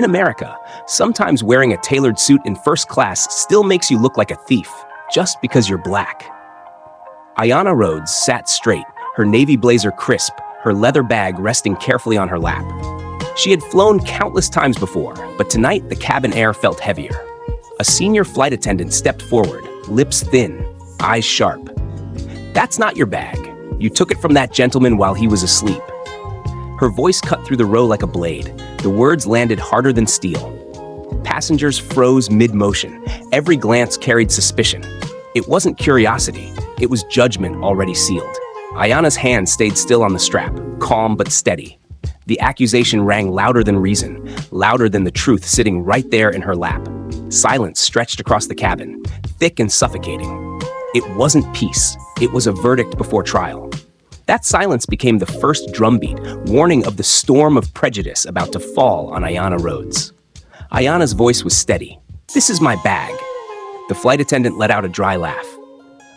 In America, sometimes wearing a tailored suit in first class still makes you look like a thief, just because you're black. Ayanna Rhodes sat straight, her navy blazer crisp, her leather bag resting carefully on her lap. She had flown countless times before, but tonight the cabin air felt heavier. A senior flight attendant stepped forward, lips thin, eyes sharp. "That's not your bag. You took it from that gentleman while he was asleep." Her voice cut through the row like a blade. The words landed harder than steel. Passengers froze mid-motion. Every glance carried suspicion. It wasn't curiosity. It was judgment already sealed. Ayanna's hand stayed still on the strap, calm but steady. The accusation rang louder than reason, louder than the truth sitting right there in her lap. Silence stretched across the cabin, thick and suffocating. It wasn't peace. It was a verdict before trial. That silence became the first drumbeat, warning of the storm of prejudice about to fall on Ayanna Rhodes. Ayanna's voice was steady. "This is my bag." The flight attendant let out a dry laugh.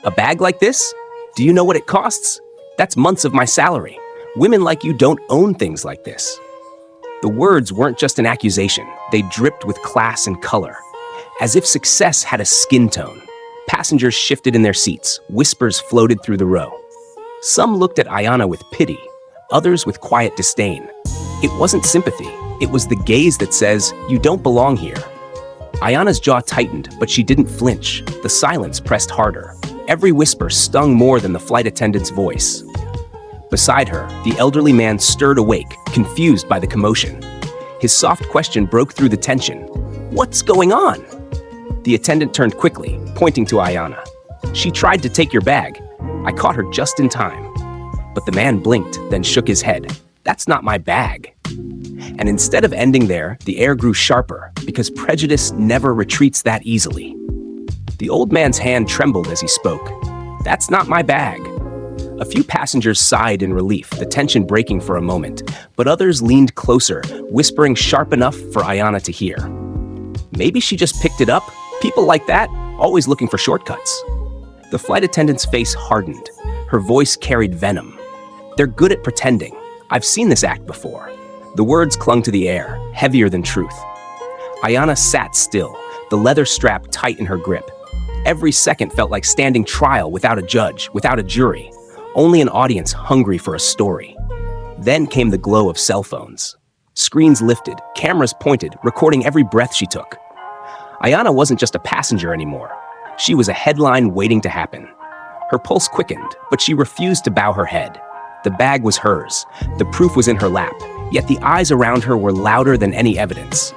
"A bag like this? Do you know what it costs? That's months of my salary. Women like you don't own things like this." The words weren't just an accusation. They dripped with class and color. As if success had a skin tone. Passengers shifted in their seats. Whispers floated through the row. Some looked at Ayanna with pity, others with quiet disdain. It wasn't sympathy. It was the gaze that says, "You don't belong here." Ayanna's jaw tightened, but she didn't flinch. The silence pressed harder. Every whisper stung more than the flight attendant's voice. Beside her, the elderly man stirred awake, confused by the commotion. His soft question broke through the tension. "What's going on?" The attendant turned quickly, pointing to Ayanna. "She tried to take your bag. I caught her just in time." But the man blinked, then shook his head. "That's not my bag." And instead of ending there, the air grew sharper, because prejudice never retreats that easily. The old man's hand trembled as he spoke. "That's not my bag." A few passengers sighed in relief, the tension breaking for a moment, but others leaned closer, whispering sharp enough for Ayanna to hear. "Maybe she just picked it up? People like that, always looking for shortcuts." The flight attendant's face hardened. Her voice carried venom. "They're good at pretending. I've seen this act before." The words clung to the air, heavier than truth. Ayanna sat still, the leather strap tight in her grip. Every second felt like standing trial without a judge, without a jury. Only an audience hungry for a story. Then came the glow of cell phones. Screens lifted, cameras pointed, recording every breath she took. Ayanna wasn't just a passenger anymore. She was a headline waiting to happen. Her pulse quickened, but she refused to bow her head. The bag was hers. The proof was in her lap, yet the eyes around her were louder than any evidence.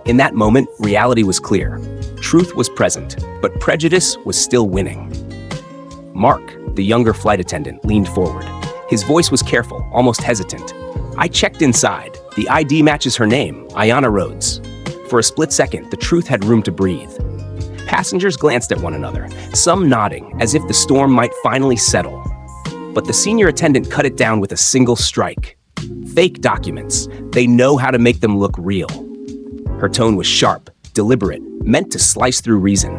In that moment, reality was clear. Truth was present, but prejudice was still winning. Mark, the younger flight attendant, leaned forward. His voice was careful, almost hesitant. "I checked inside. The ID matches her name, Ayanna Rhodes." For a split second, the truth had room to breathe. Passengers glanced at one another, some nodding, as if the storm might finally settle. But the senior attendant cut it down with a single strike. "Fake documents. They know how to make them look real." Her tone was sharp, deliberate, meant to slice through reason.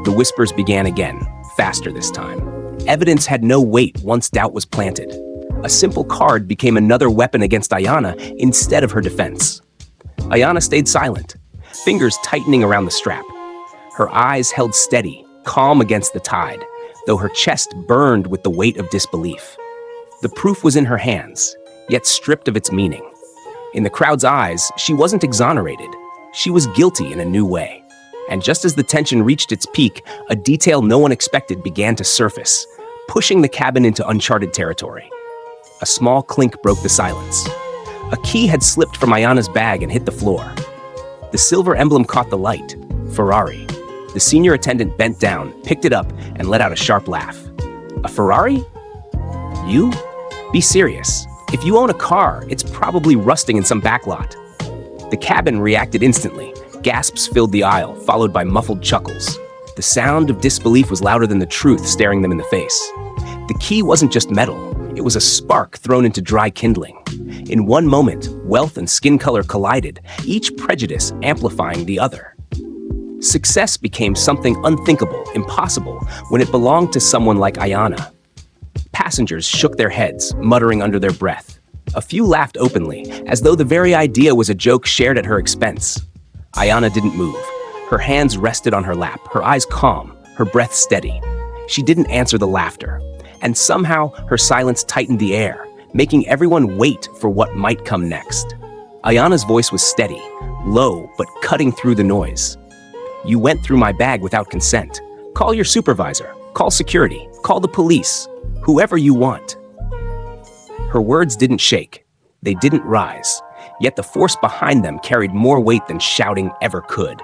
The whispers began again, faster this time. Evidence had no weight once doubt was planted. A simple card became another weapon against Ayanna instead of her defense. Ayanna stayed silent, fingers tightening around the strap. Her eyes held steady, calm against the tide, though her chest burned with the weight of disbelief. The proof was in her hands, yet stripped of its meaning. In the crowd's eyes, she wasn't exonerated. She was guilty in a new way. And just as the tension reached its peak, a detail no one expected began to surface, pushing the cabin into uncharted territory. A small clink broke the silence. A key had slipped from Ayanna's bag and hit the floor. The silver emblem caught the light. Ferrari. The senior attendant bent down, picked it up, and let out a sharp laugh. "A Ferrari? You? Be serious. If you own a car, it's probably rusting in some backlot." The cabin reacted instantly. Gasps filled the aisle, followed by muffled chuckles. The sound of disbelief was louder than the truth staring them in the face. The key wasn't just metal. It was a spark thrown into dry kindling. In one moment, wealth and skin color collided, each prejudice amplifying the other. Success became something unthinkable, impossible, when it belonged to someone like Ayanna. Passengers shook their heads, muttering under their breath. A few laughed openly, as though the very idea was a joke shared at her expense. Ayana didn't move. Her hands rested on her lap, her eyes calm, her breath steady. She didn't answer the laughter, and somehow her silence tightened the air, making everyone wait for what might come next. Ayana's voice was steady, low, but cutting through the noise. "You went through my bag without consent. Call your supervisor, call security, call the police, whoever you want." Her words didn't shake. They didn't rise. Yet the force behind them carried more weight than shouting ever could.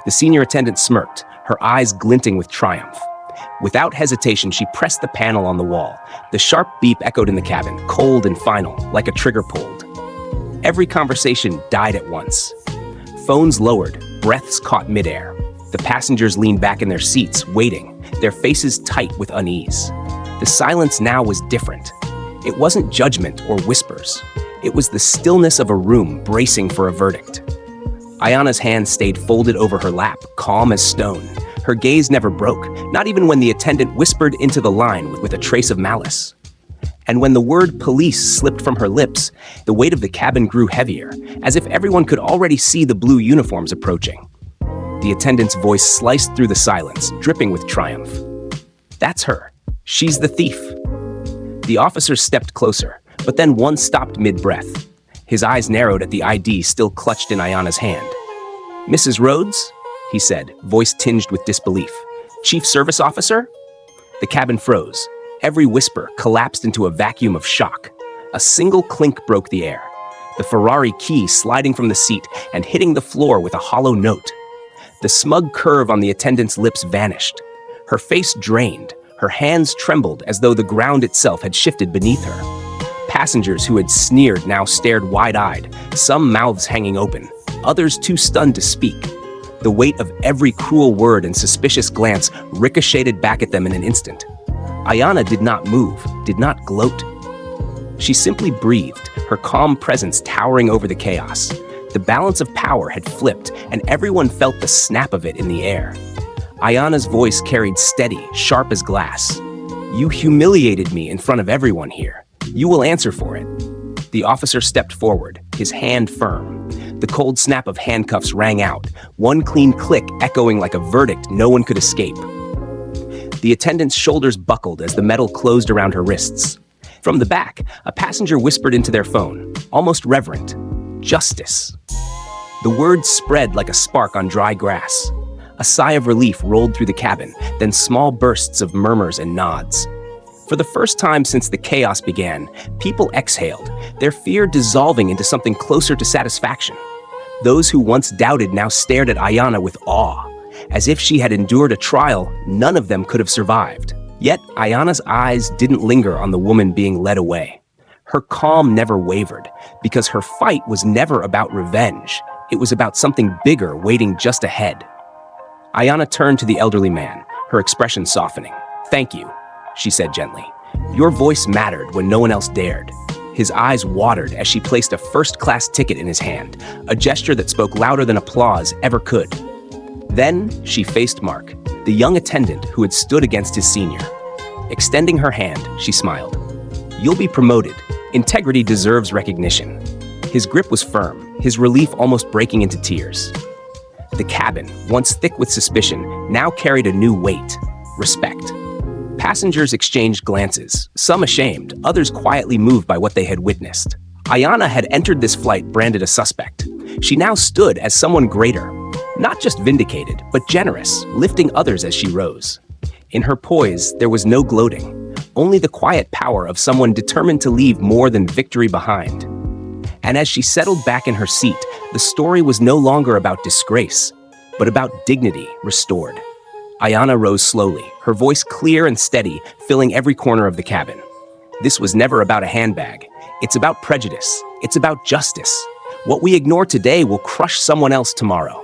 The senior attendant smirked, her eyes glinting with triumph. Without hesitation, she pressed the panel on the wall. The sharp beep echoed in the cabin, cold and final, like a trigger pulled. Every conversation died at once. Phones lowered, breaths caught midair. The passengers leaned back in their seats, waiting, their faces tight with unease. The silence now was different. It wasn't judgment or whispers. It was the stillness of a room bracing for a verdict. Ayana's hand stayed folded over her lap, calm as stone. Her gaze never broke, not even when the attendant whispered into the line with a trace of malice. And when the word police slipped from her lips, the weight of the cabin grew heavier, as if everyone could already see the blue uniforms approaching. The attendant's voice sliced through the silence, dripping with triumph. "That's her. She's the thief." The officers stepped closer, but then one stopped mid-breath. His eyes narrowed at the ID still clutched in Ayana's hand. "Mrs. Rhodes?" he said, voice tinged with disbelief. "Chief Service Officer?" The cabin froze. Every whisper collapsed into a vacuum of shock. A single clink broke the air, the Ferrari key sliding from the seat and hitting the floor with a hollow note. The smug curve on the attendant's lips vanished. Her face drained, her hands trembled as though the ground itself had shifted beneath her. Passengers who had sneered now stared wide-eyed, some mouths hanging open, others too stunned to speak. The weight of every cruel word and suspicious glance ricocheted back at them in an instant. Ayana did not move, did not gloat. She simply breathed, her calm presence towering over the chaos. The balance of power had flipped, and everyone felt the snap of it in the air. Ayana's voice carried steady, sharp as glass. "You humiliated me in front of everyone here. You will answer for it." The officer stepped forward, his hand firm. The cold snap of handcuffs rang out, one clean click echoing like a verdict no one could escape. The attendant's shoulders buckled as the metal closed around her wrists. From the back, a passenger whispered into their phone, almost reverent, "Justice." The words spread like a spark on dry grass. A sigh of relief rolled through the cabin, then small bursts of murmurs and nods. For the first time since the chaos began, people exhaled, their fear dissolving into something closer to satisfaction. Those who once doubted now stared at Ayana with awe. As if she had endured a trial none of them could have survived. Yet Ayana's eyes didn't linger on the woman being led away. Her calm never wavered, because her fight was never about revenge. It was about something bigger waiting just ahead. Ayana turned to the elderly man, her expression softening. "Thank you," she said gently. "Your voice mattered when no one else dared." His eyes watered as she placed a first-class ticket in his hand, a gesture that spoke louder than applause ever could. Then she faced Mark, the young attendant who had stood against his senior. Extending her hand, she smiled. "You'll be promoted. Integrity deserves recognition." His grip was firm, his relief almost breaking into tears. The cabin, once thick with suspicion, now carried a new weight: respect. Passengers exchanged glances, some ashamed, others quietly moved by what they had witnessed. Ayana had entered this flight branded a suspect. She now stood as someone greater, not just vindicated, but generous, lifting others as she rose. In her poise, there was no gloating, only the quiet power of someone determined to leave more than victory behind. And as she settled back in her seat, the story was no longer about disgrace, but about dignity restored. Ayana rose slowly, her voice clear and steady, filling every corner of the cabin. This was never about a handbag. It's about prejudice. It's about justice. What we ignore today will crush someone else tomorrow.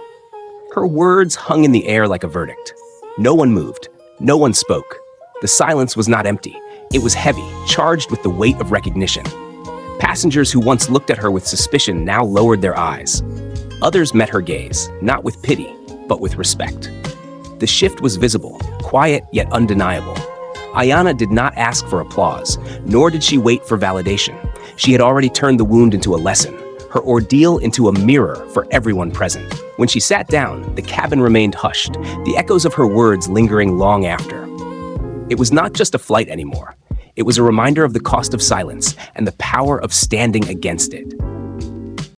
Her words hung in the air like a verdict. No one moved. No one spoke. The silence was not empty. It was heavy, charged with the weight of recognition. Passengers who once looked at her with suspicion now lowered their eyes. Others met her gaze, not with pity, but with respect. The shift was visible, quiet yet undeniable. Ayana did not ask for applause, nor did she wait for validation. She had already turned the wound into a lesson, her ordeal into a mirror for everyone present. When she sat down, the cabin remained hushed, the echoes of her words lingering long after. It was not just a flight anymore. It was a reminder of the cost of silence and the power of standing against it.